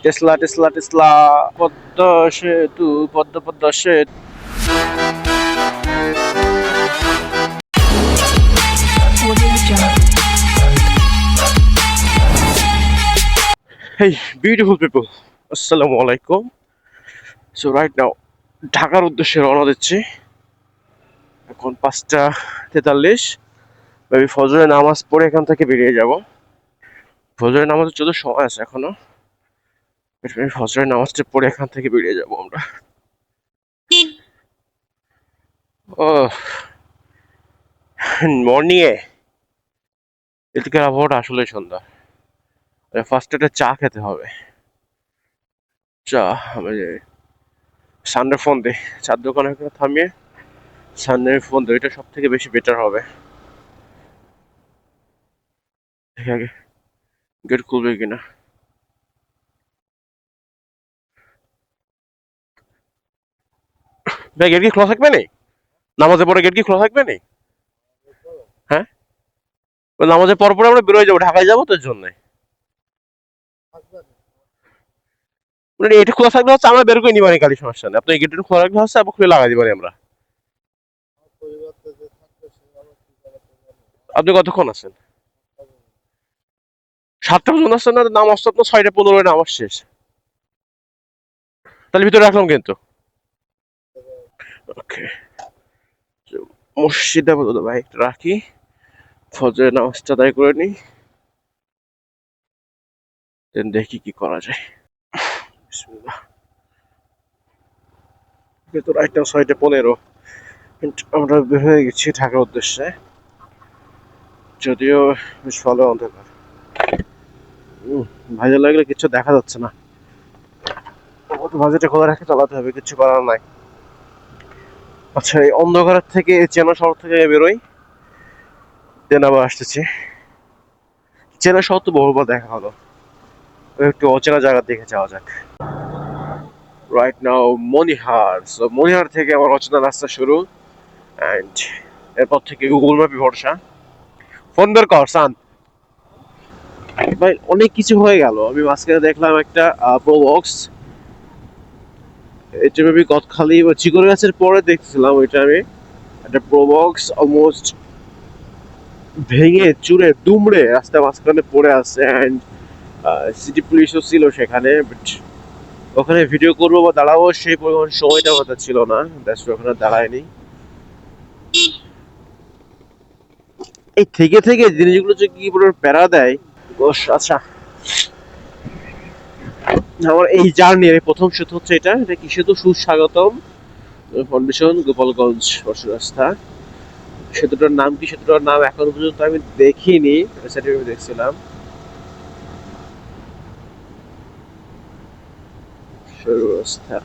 Tesla Tesla Tesla পদ্ম সেতু পদ্ম পদ্ম সেতু। Hey, beautiful people. Assalamu alaikum. So right now, ঢাকার উদ্দেশ্যে রওনা দিচ্ছি। এখন 5:43। মেবি ফজরের নামাজ পড়ে এখান থেকে বেরিয়ে যাব। ফজরের নামাজের যত সময় আছে এখনো, ফজরের নামাজটা পড়ে এখান থেকে বেরিয়ে যাব আমরা। ও মর্নিং এ এদিকের আবহাওয়াটা আসলে সুন্দর। ফার্স্ট একটা চা খেতে হবে। চা আমি সানডে ফোন দিই, চার দোকানে থামিয়ে সানডে ফোন দিই, এটা সব থেকে বেশি বেটার হবে। দেখি আগে গেট খুলবে কিনা। ভাই গেট কি খোলা থাকবে না? নামাজের পরে গেট কি খোলা থাকবে না? হ্যাঁ, নামাজের পর পরে আমরা বেরোয় যাবো, ঢাকায় যাবো, তোর জন্য মানে এটা খোলা থাকলে হচ্ছে আমরা বের করে নিবানি, কালি সমস্যা নেই। আপনি গেটটা খোলা রাখলে হচ্ছে আবার খুলে লাগাই দিবানি আমরা। আপনি কতক্ষণ আছেন? 7টা পর্যন্ত আসছেন না? নামাজ তো আপনার 6:15 নামাজ শেষ। তাহলে ভিতরে রাখলাম কিন্তু। ওকে, মসজিদে বলতো ভাই একটু রাখি, ফজরের নামাজটা আদায় করে নিই, দেন দেখি কি করা যায়। বিসমিল্লাহ। কিন্তু রাইটটা 6:15, কিন্তু আমরা বের হয়ে গেছি ঢাকার উদ্দেশ্যে, যদিও বেশ ভালো অন্ধকার। ভাইজা লাগলে কিছু দেখা যাচ্ছে না, ভাজিটা খোলা রেখে চালাতে হবে, কিছু করার নাই। আচ্ছা, এই অন্ধকারের থেকে চেনা শহর থেকে বেরোই, দেন আবার আসতেছি। চেনা শহর তো বহুবার দেখা হলো, একটু অচেনা জায়গা দেখে যাওয়া যাক। রাইট নাও মনিহার। সো মনিহার থেকে আমার অচেনা রাস্তা শুরু, অ্যান্ড এরপর থেকে গুগল ম্যাপে ভরসা। ফোন বের কর সান। ভাই অনেক কিছু হয়ে গেল, আমি মাঝখানে দেখলাম একটা প্রোবক্স, এটা মেবি গদখালি বা চিকন গাছের পরে দেখছিলাম ওইটা আমি। একটা প্রোবক্স অলমোস্ট ভেঙে চুরে দুমড়ে রাস্তা মাঝখানে পড়ে আছে, অ্যান্ড সিটি পুলিশও ছিল সেখানে, বাট ওখানে ভিডিও করবো বা দাঁড়াবো সেই পরিমাণ সময়টা কথা ছিল না, দ্যাটস ওখানে দাঁড়ায়নি। এই থেকে থেকে জিনিসগুলো যে কি পুরো প্যারা দেয়। আচ্ছা, আমার এই জার্নির প্রথম সেতু হচ্ছে এটা। এটা কি সেতু? সুস্বাগতম ফাউন্ডেশন, গোপালগঞ্জ বর্ষ রাস্তা। সেতুটার নাম কি? সেতুটার নাম এখনো পর্যন্ত আমি দেখিনি, সেটা আমি দেখছিলাম। রাস্তা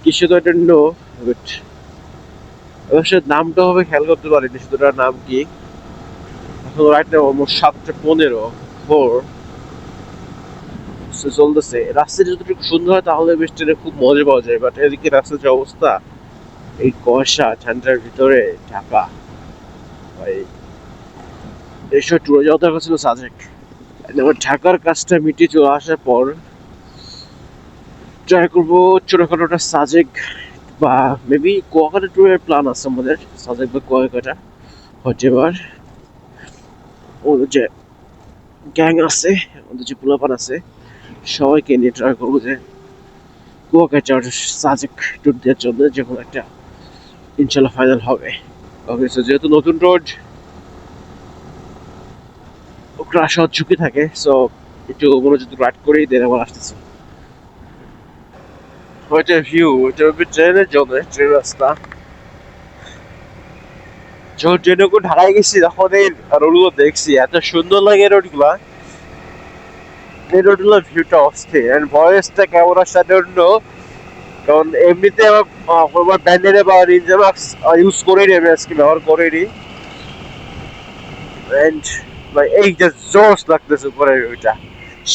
কি সেতু এটা? নো, বাট অবশ্যই নামটা হবে খেয়াল করতে পারিনি সেতুটার নাম কি। এখন রাইট নাও অলমোস্ট 7:15 ভোর চলতেছে। রাস্তাটা যদি একটু সুন্দর হয় তাহলে বেশ ট্রেনে খুব মজা পাওয়া যায়, বাট এদিকে রাস্তার যে অবস্থা, এই কুয়াশা ঠান্ডার ভিতরে ঢাকা, ভাই এই সময় ট্যুরে যাওয়া দরকার ছিল সাজেক। আমার ঢাকার কাজটা মিটিয়ে চলে আসার পর ট্রাই করবো ছোটখাটোটা সাজেক বা মেবি কুয়াকাটা ট্যুরের প্ল্যান আছে আমাদের। সাজেক বা কুয়াকাটা হতে এবার ওদের যে গ্যাং আছে, আমাদের যে পোলাপান আছে, সবাইকে নিয়ে ট্রাই করবো যে কুয়াকাটার সাজেক ট্যুর দেওয়ার জন্য, যে কোনো একটা ইনশাল্লাহ ফাইনাল হবে। ওকে, সো যেহেতু নতুন রোড, ক্রাশ হওয়ার ঝুঁকি থাকে, সো একটু মনোযোগ রাইড করেই দেন আবার আসতেছি। ওইটা ভিউ, ওইটা ট্রেনের জন্য, ট্রেন রাস্তা। যখন ট্রেনে করে ঢাকায় গেছি তখন এই রোডগুলো দেখছি, এত সুন্দর লাগে রোডগুলা। এই রোডগুলো ভিউটা অস্থির, এন্ড ভয়েসটা কেমন আসছে জন্য, কারণ এমনিতে আমার ব্যান্ডেলে বা রেঞ্জার মাস্ক ইউজ করেনি, আমি আজকে ব্যবহার করিনি। এন্ড ভাই এই যে জোস লাগতেছে উপরে, ওইটা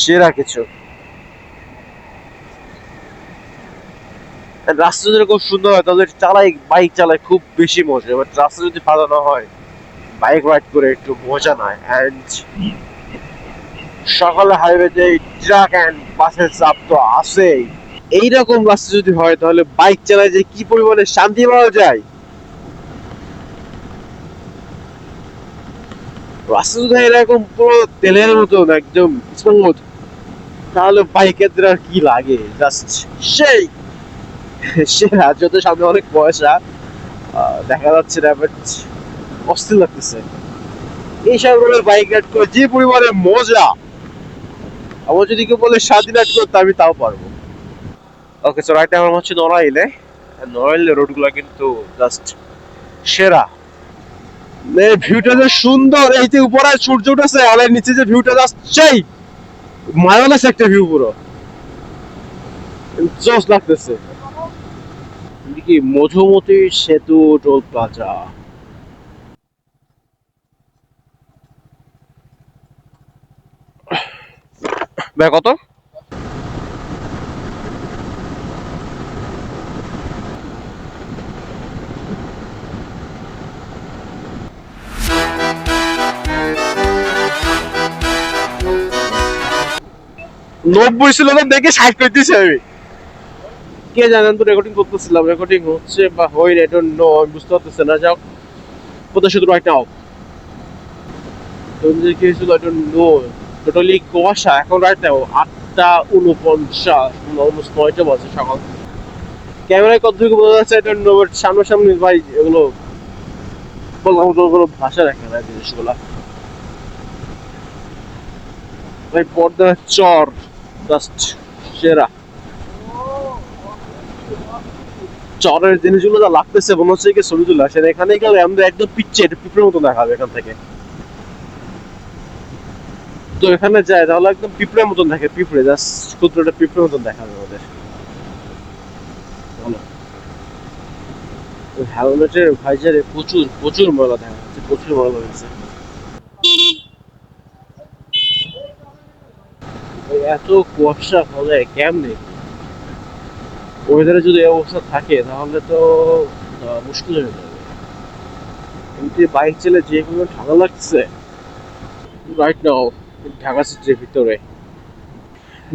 সেরা কিছু। রাস্তা যদি খুব সুন্দর হয় তাহলে চালাই, বাইক চালায় খুব বেশি মজা, বাট রাস্তা যদি ভালো না হয় বাইক রাইড করে একটু মজা নয়। অ্যান্ড সকালে হাইওয়েতে ট্রাক এন্ড বাসের চাপ তো আছেই। এইরকম রাস্তা যদি হয় তাহলে বাইক চালায় যে কি পরিমাণে শান্তি পাওয়া যায়। রাস্তা যদি এরকম পুরো তেলের মতন একদম স্মুথ, তাহলে বাইকের আর কি লাগে, জাস্ট সেই সেরা। যত সামনে অনেক পয়সা দেখা যাচ্ছে না, বাট অস্থির লাগতেছে এইসব রোডে বাইক রাইড করে যে পরিমাণে মজা। আমার যদি কেউ বলে স্বাধীন রাইড করতে, আমি তাও পারবো। ওকে, সো রাইট আমার হচ্ছে নড়াইলে। নড়াইলে রোড গুলা কিন্তু জাস্ট সেরা। ভিউটা যে সুন্দর, এই যে উপরে সূর্য উঠেছে আর এর নিচে যে ভিউটা জাস্ট সেই মায়ালেস একটা ভিউ, পুরো জোস লাগতেছে। কি মধুমতি সেতু টোল প্লাজা। ভাই কত? নব্বই ছিল না, দেখে 60 করে দিয়েছি আমি। কে জানেন, তো রেকর্ডিং করতেছিলাম, রেকর্ডিং হচ্ছে বা হয় না, আই ডোন্ট নো, আমি বুঝতে পারতেছি না। যাও কোথায় শুধু রাইট নাও কি হয়েছিল, আই ডোন্ট নো। টোটালি কুয়াশা। এখন রাইট নাও 8:49, অলমোস্ট 9টা বাজে সকাল। ক্যামেরায় কতটুকু বোঝা যাচ্ছে আই ডোন্ট নো, বাট সামনাসামনি ভাই এগুলো বলার মতো কোনো ভাষা রাখে না জিনিসগুলা। ভাই পর্দা চর জাস্ট সেরা। চরের জিনিসগুলো যা লাগতেছে মনে হচ্ছে কি ছবি তুলে আসেন। এখানে গেলে আমরা একদম পিচ্ছে পিঁপড়ের মতো দেখাবে এখান থেকে। তো এখানে যায় তাহলে একদম পিঁপড়ের মতন দেখে, পিঁপড়ে জাস্ট ক্ষুদ্রটা পিঁপড়ের মতন দেখাবে আমাদের। বলো, হেলমেটের ভাইজারে প্রচুর প্রচুর ময়লা দেখা যাচ্ছে, প্রচুর ময়লা হয়েছে। এত কুয়াশা হলে কেমনে, ওয়েদারে যদি এই অবস্থা থাকে তাহলে তো মুশকিল হয়ে যাবে। এমনি বাইক চালে যে কোনো ঠান্ডা লাগছে রাইট নাও ঢাকা সিটির ভিতরে,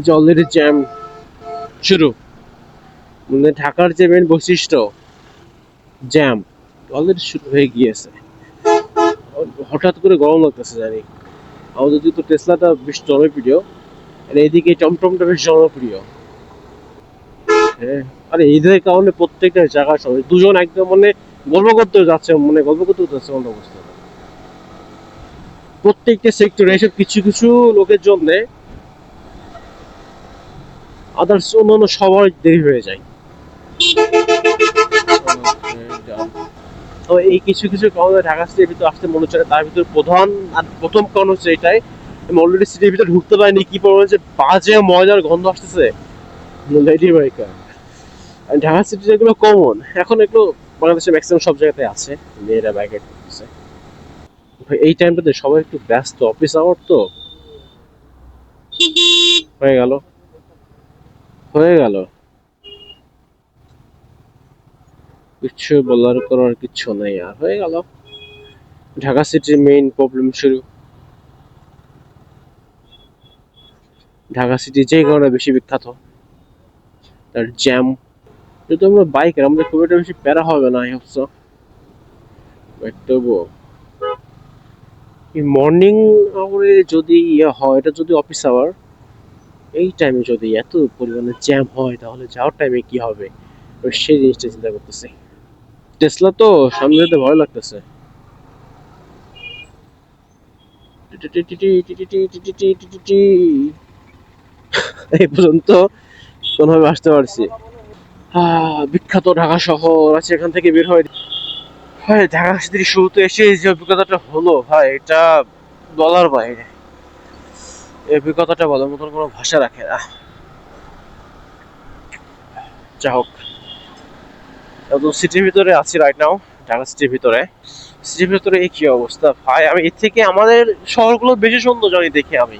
যে অলরেডি জ্যাম শুরু। মানে ঢাকার যে মেন বৈশিষ্ট্য জ্যাম অলরেডি শুরু হয়ে গিয়েছে। হঠাৎ করে গরম লাগতেছে জানি। আমাদের যদি তো টেসলাটা বেশ জনপ্রিয়, আর এইদিকে টমটমটা বেশ জনপ্রিয়। হ্যাঁ, আরে ঈদের কারণে প্রত্যেকটা জায়গায় সবাই দুজন একদম মানে গল্প করতে যাচ্ছে, মানে গল্প করতে যাচ্ছে অন্য অবস্থা। প্রত্যেকটা সেক্টরে এসব কিছু কিছু লোকের জন্য আদার্স অন্যান্য সবার দেরি হয়ে যায়। তো এই কিছু কিছু কারণে ঢাকা সিটির ভিতরে আসতে মনে হচ্ছে। তার ভিতরে প্রধান আর প্রথম কারণ হচ্ছে এটাই, আমি অলরেডি সিটির ভিতরে ঢুকতে পারিনি, কি পরিমাণে যে বাজে ময়লার গন্ধ আসতেছে। লেডি বাইকার ঢাকা সিটি যেগুলো কমন, এখন এগুলো বাংলাদেশের ম্যাক্সিমাম সব জায়গাতে আছে। মেয়েরা বাইক রাইড করতেছে এই টাইমটাতে, সবাই একটু ব্যস্ত, অফিস আওয়ার তো। হয়ে গেল, হয়ে গেল, কিছু বলার করার কিছু নেই, আর হয়ে গেল। ঢাকা সিটির মেইন প্রবলেম শুরু। ঢাকা সিটি যে কারণে বেশি বিখ্যাত, তার জ্যাম। যেহেতু আমরা বাইকার, আমাদের খুব একটা বেশি প্যারা হবে না এই অবস্থা। তবুও মর্নিং আওয়ারে যদি ইয়ে হয়, এটা যদি অফিস আওয়ার, এই টাইমে যদি এত পরিমাণে জ্যাম হয় তাহলে যাওয়ার টাইমে কি হবে, সেই জিনিসটা চিন্তা করতেছি। টেসলা তো সামনে যেতে ভয় লাগতেছে। এই পর্যন্ত কোনোভাবে আসতে পারছি। বিখ্যাত ঢাকা শহর আছে, এখান থেকে বের হয়। হয় ঢাকা সিটির শুরুতে এসে যে অভিজ্ঞতাটা হলো ভাই, এটা বলার বাইরে। এই অভিজ্ঞতাটা বলার মতন কোনো ভাষা রাখে না। যা হোক, সিটির ভিতরে আছি রাইট নাও, ঢাকা সিটির ভিতরে। সিটির ভিতরে এই কি অবস্থা ভাই, আমি এর থেকে আমাদের শহরগুলো বেশি সুন্দর জানি দেখি আমি।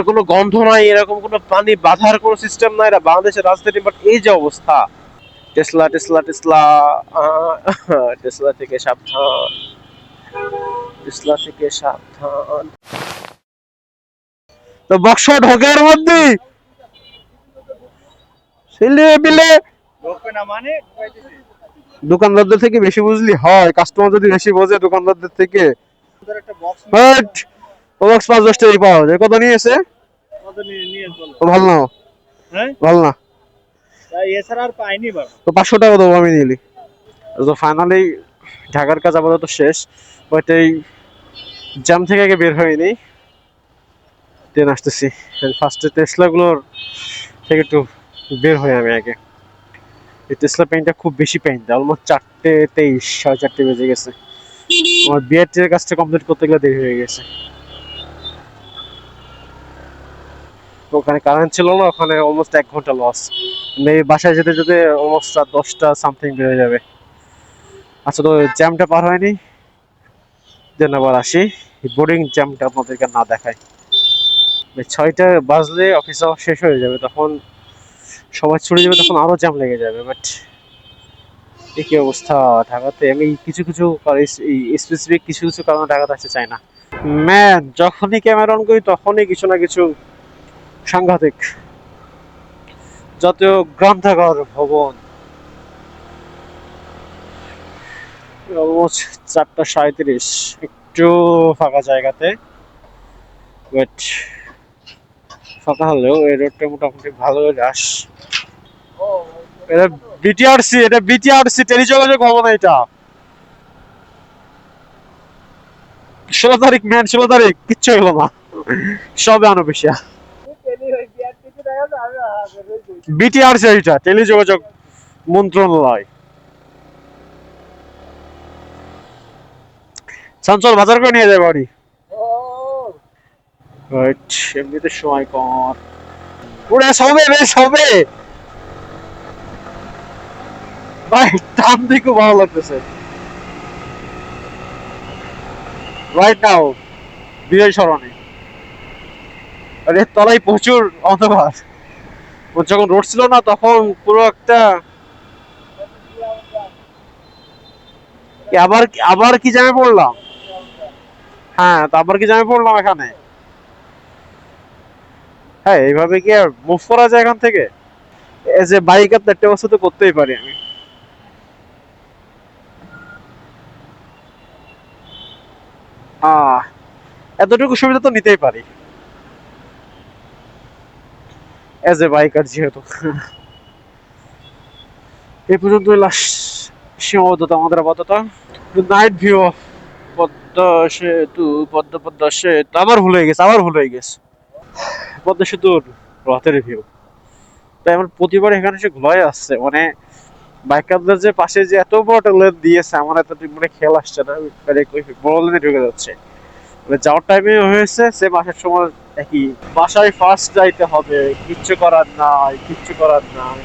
কোনো গন্ধ নাই, এরকম কোনো পানি বাধার কোনো সিস্টেম নাই, এটা বাংলাদেশের রাজধানী, বাট এই যে অবস্থা। টেসলা টেসলা টেসলা, টেসলা থেকে সাবধান, টেসলা থেকে সাবধান। তো বক্স ঢোকার মধ্যে ছেলে বিলে দোকানদারদের থেকে বেশি বুঝলি হয়, কাস্টমার যদি বেশি বোঝে দোকানদারদের থেকে। বাট ও বক্স 5-10 টাকা পাওয়া যায়। কত নিয়েছে? ভালো না, ভালো না, তো 500 টাকা দেবো আমি নিলি। তো ফাইনালি ঢাকার কাজ আপাতত শেষ, বাট এই জ্যাম থেকে আগে বের হয়নি, ট্রেন আসতেছি। ফার্স্টে টেসলা গুলোর থেকে একটু বের হই আমি আগে। এই টেসলা পেইন্টটা খুব বেশি পেইন্ট, অলমোস্ট 4:23, 4:30 বেজে গেছে। আমার বিআরটি এর কাজটা কমপ্লিট করতে গেলে দেরি হয়ে গেছে। ওখানে কারেন্ট ছিল না, ওখানে অলমোস্ট 1 ঘন্টা লস। এই বাসায় যেতে যেতে অলমোস্ট 10টা সামথিং বেড়ে যাবে। আচ্ছা, তো জ্যামটা পার হয়নি, দেন আবার আসি। বোর্ডিং জ্যামটা আপনাদেরকে না দেখায়। 6টা বাজলে অফিস আওয়ার শেষ হয়ে যাবে, তখন সবাই ছুটে যাবে, তখন আরো জ্যাম লেগে যাবে। বাট কি অবস্থা ঢাকাতে, আমি কিছু কিছু স্পেসিফিক কিছু কিছু কারণে ঢাকাতে আসতে চাই না। ম্যান, যখনই ক্যামেরা অন করি তখনই কিছু না কিছু সাংঘাতিক। জাতীয় গ্রন্থাগার ভবন, অলমোস্ট 4:37, একটু ফাঁকা জায়গাতে। বাট ফাঁকা হলেও এই রোডটা মোটামুটি ভালো রাশ। এটা বিটিআরসি, এটা বিটিআরসি টেলিযোগাযোগ ভবন। এটা 16 তারিখ ম্যান, 16 তারিখ কিচ্ছু হলো না, সবে আনবিশিয়া। বিটিআরসি, এটা টেলিযোগাযোগ মন্ত্রণালয়। চঞ্চল বাজার করে নিয়ে যায় বাড়ি। রাইট, এমনিতে সময় কম। ওরে সবে রে সবে ভাই, টান দিয়ে খুব ভালো লাগতেছে রাইট নাও। বিজয় সরণি, আরে তলায় প্রচুর অন্ধকার। ও যখন রোড ছিল না তখন পুরো একটা, আবার আবার কি জামে পড়লাম। হ্যাঁ, তো আবার কি জামে পড়লাম এখানে। হ্যাঁ, এইভাবে কি আর মুভ করা যায় এখান থেকে? এজ এ বাইকার একটা বস্তু তো করতেই পারি আমি। আহ এতটুকু সুবিধা তো নিতেই পারি এজ এ বাইকার যেহেতু। এই পর্যন্ত লাস্ট সীমাবদ্ধতা আমাদের আপাতত। নাইট ভিউ অফ পদ্মা সেতু, পদ্মা সেতু, আবার ভুল হয়ে গেছে, আবার ভুল হয়ে গেছে। পদ্মা সেতুর রাতের ভিউ, তাই আমার প্রতিবার এখানে এসে ঘুমায় আসছে। মানে বাইকারদের যে পাশে যে এত বড় লেন দিয়েছে, আমার এত মানে খেয়াল আসছে না, বড় লেনে ঢুকে যাচ্ছে। মানে যাওয়ার টাইমে হয়েছে সেম, আসার সময় একই। বাসায় ফার্স্ট যাইতে হবে, কিচ্ছু করার নাই, কিচ্ছু করার নাই।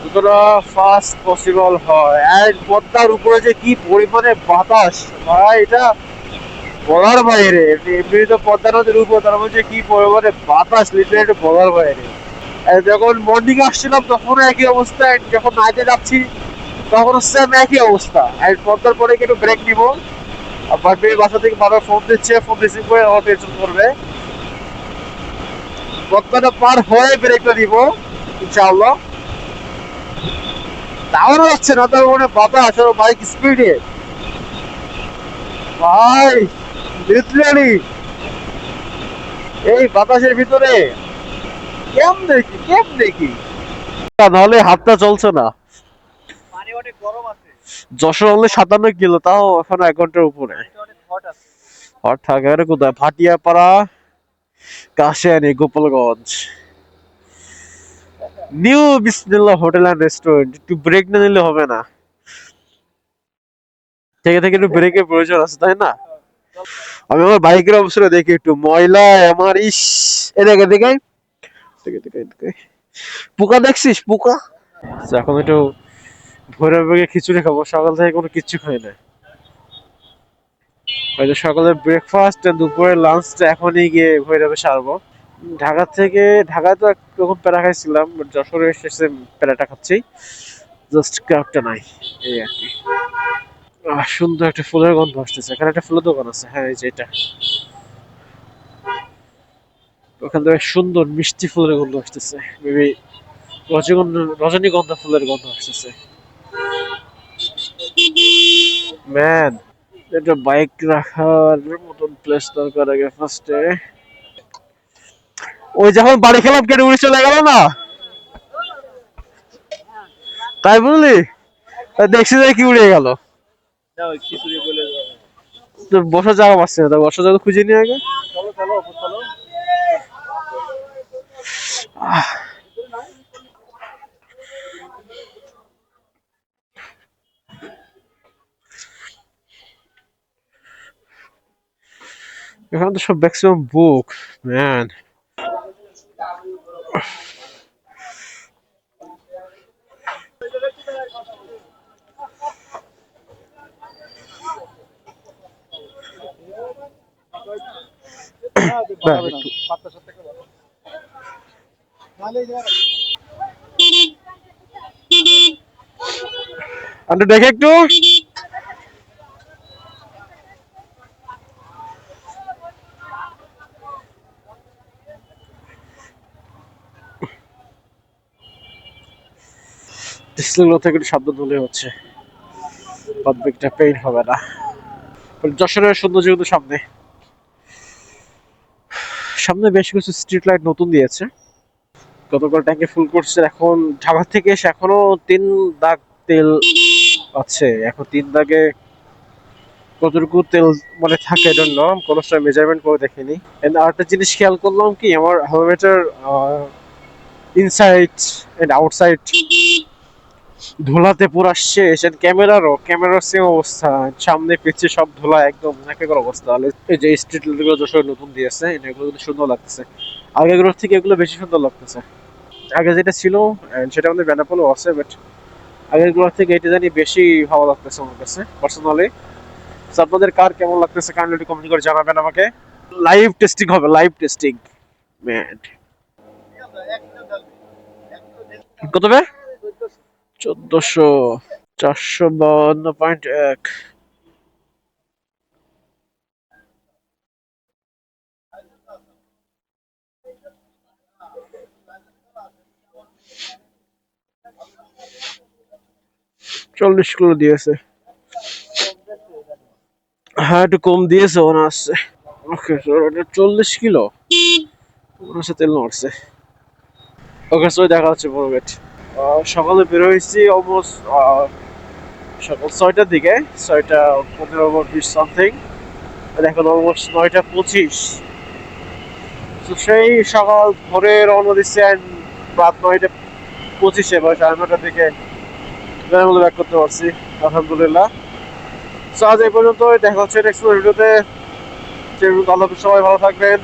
যতটা ফাস্ট পসিবল হয়। আর পদ্মার উপরে যে কি পরিমাণে বাতাস ভাই, এটা বলার বাইরে। এমনি তো পদ্মা নদীর উপর, তার মধ্যে কি পরিমাণে বাতাস, লিটারেলি বলার বাইরে। আর যখন মর্নিং আসছিলাম তখনও একই অবস্থা, যখন নাইটে যাচ্ছি তখন সেম একই অবস্থা। আর পদ্মার পরে একটু ব্রেক নিব, আবার বাসা থেকে বারবার ফোন দিচ্ছে, ফোন রিসিভ করে আমার টেনশন করবে। পদ্মাটা পার হয়ে ব্রেকটা দিব ইনশাআল্লাহ। তাও যাচ্ছে না, তার মানে বাতাস আর বাইক স্পিডে ভাই, লিটারালি এই বাতাসের ভিতরে কেম দেখি, কেম দেখি, নাহলে হাতটা চলছে না। যশোর হলে 57 কিলো, তাও এখন 1 ঘন্টার উপরে। হট থাকে আরে কোথায়, ভাটিয়াপাড়া, কাশিয়ানি, গোপালগঞ্জ। নিউ বিসমিল্লাহ হোটেল অ্যান্ড রেস্টুরেন্ট। একটু ব্রেক না নিলে হবে না, থেকে থেকে একটু ব্রেকের প্রয়োজন আছে, তাই না? আমি আমার বাইকের অবস্থা দেখি, একটু ময়লা আমার, ইস। এদিকে এদিকে এদিকে এদিকে, পোকা দেখছিস, পোকা। আচ্ছা, এখন একটু ভোরের বেগে খিচুড়ি খাবো, সকাল থেকে কোনো কিচ্ছু খাই না। হয়তো সকালে ব্রেকফাস্ট, দুপুরে লাঞ্চটা এখনই গিয়ে ভৈরবে সারবো। ঢাকা থেকে, ঢাকায় তো একরকম প্যারা খাইছিলাম, বাট যশোরে এসে প্যারাটা খাচ্ছি, জাস্ট ক্রাফটা নাই, এই আর কি। সুন্দর একটা ফুলের গন্ধ আসতেছে। এখানে একটা ফুলের দোকান আছে, হ্যাঁ এই যে এটা। ওখান থেকে সুন্দর মিষ্টি ফুলের গন্ধ আসতেছে, মেবি রজনীগন্ধা, রজনীগন্ধা ফুলের গন্ধ আসতেছে। ম্যান, একটা বাইক রাখার মতন প্লেস দরকার আগে ফার্স্টে। ওই যখন বাড়ি খেলাম কেটে উড়ে চলে গেল না, তাই বললি? দেখছি যে কি উড়ে গেল। তো বসার জায়গা পাচ্ছি না, তো বসার জায়গা খুঁজে নিয়ে আগে। এখানে তো সব ম্যাক্সিমাম বুক, ম্যান। আন্টু দেখে একটু। ডিসপ্লেগুলো থেকে একটু শব্দ তুলে হচ্ছে, বাদবাকিটা পেইন হবে না। যশোরের সৌন্দর্য কিন্তু সামনে। সামনে বেশ কিছু স্ট্রিট লাইট নতুন দিয়েছে। গতকাল ট্যাঙ্কে ফুল করছে, এখন ঢাকা থেকে এসে এখনো 3 দাগ তেল আছে। এখন 3 দাগে কতটুকু তেল মানে থাকে জন্য কোনো সময় মেজারমেন্ট করে দেখিনি। আরেকটা জিনিস খেয়াল করলাম কি, আমার হেলমেটের ইনসাইড এন্ড আউটসাইড ধুলাতে পুরা শেষ। ক্যামেরার সেম অবস্থা, সামনে পিছে সব ধুলা, একদম একাকার অবস্থা। এই যে স্ট্রিট লাইট গুলো যশোর নতুন দিয়েছে, এগুলো কিন্তু সুন্দর লাগতেছে। আগেগুলোর থেকে এগুলো বেশি সুন্দর লাগতেছে। আগে যেটা ছিল সেটা আমাদের বেনাপোলও আছে, বাট আগেরগুলোর থেকে এটা জানি বেশি ভালো লাগতেছে আমার কাছে পার্সোনালি। আপনাদের কার কেমন লাগতেছে কাইন্ডলি একটু কমেন্ট করে জানাবেন আমাকে। লাইভ টেস্টিং হবে, লাইভ টেস্টিং। ম্যাড কত বে? 1400, 452.1। 40 কিলো দিয়েছে, হ্যাঁ একটু কম দিয়েছে মনে আছে। ওকে, 40 কিলো মনে হচ্ছে তেল মারছে। ওকে, সো দেখা হচ্ছে বড় গেট। সকালে বের হয়েছি অলমোস্ট সকাল 6টার দিকে, 6টা 15 20 সামথিং। এখন অলমোস্ট 9টা 25। তো সেই সকাল ভোরে রওনা দিচ্ছে, রাত 9টা 25-এ বা 9:30টার দিকে মধ্যে ব্যাক করতে পারছি আলহামদুলিল্লাহ। তো আজ এই পর্যন্ত, দেখা হচ্ছে নেক্সট ভিডিওতে। সবাই ভালো থাকবেন।